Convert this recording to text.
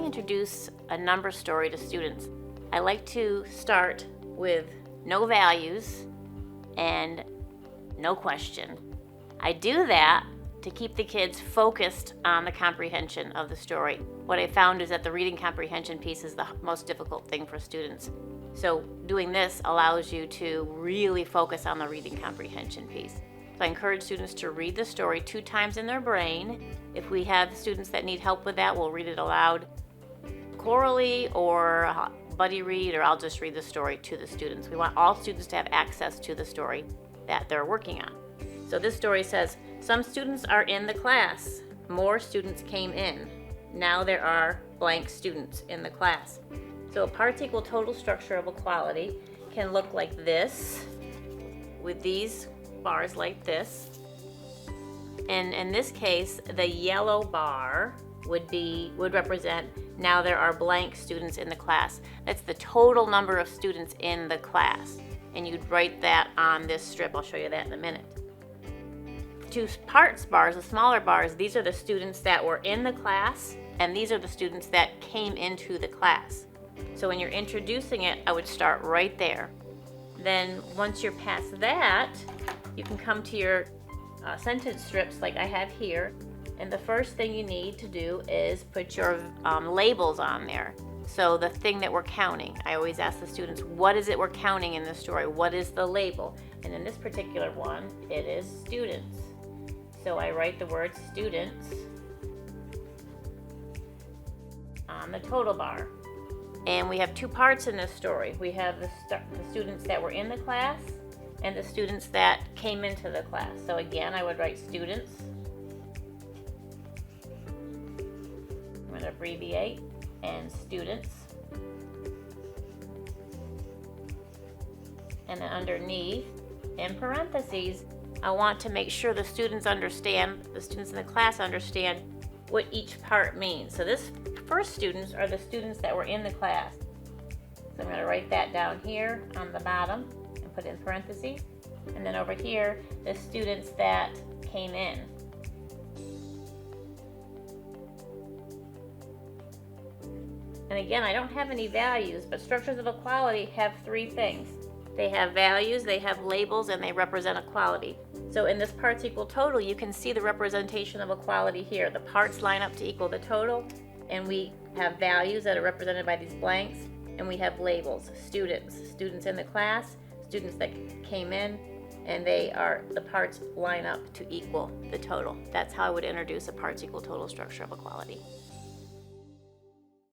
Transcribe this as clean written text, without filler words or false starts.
introduce a number story to students, I like to start with no values and no question. I do that to keep the kids focused on the comprehension of the story. What I found is that the reading comprehension piece is the most difficult thing for students. So doing this allows you to really focus on the reading comprehension piece. So I encourage students to read the story 2 times in their brain. If we have students that need help with that, we'll read it aloud chorally or buddy read, or I'll just read the story to the students. We want all students to have access to the story that they're working on. So this story says, some students are in the class. More students came in. Now there are blank students in the class. So a parts equal total structure of equality can look like this, with these bars like this. And in this case, the yellow bar would represent now there are blank students in the class. That's the total number of students in the class. And you'd write that on this strip. I'll show you that in a minute. 2 parts bars, the smaller bars, these are the students that were in the class, and these are the students that came into the class. So when you're introducing it, I would start right there. Then once you're past that, you can come to your sentence strips like I have here. And the first thing you need to do is put your labels on there. So the thing that we're counting, I always ask the students, what is it we're counting in this story? What is the label? And in this particular one, it is students. So I write the word students on the total bar. And we have 2 parts in this story. We have the students that were in the class and the students that came into the class. So again, I would write students. I'm going to abbreviate, and students. And then underneath, in parentheses, I want to make sure the students in the class understand what each part means. So this first students are the students that were in the class. So I'm going to write that down here on the bottom and put it in parentheses. And then over here, the students that came in. And again, I don't have any values, but structures of equality have 3 things. They have values, they have labels, and they represent equality. So in this parts equal total, you can see the representation of equality here. The parts line up to equal the total, and we have values that are represented by these blanks, and we have labels, students in the class, students that came in, and the parts line up to equal the total. That's how I would introduce a parts equal total structure of equality.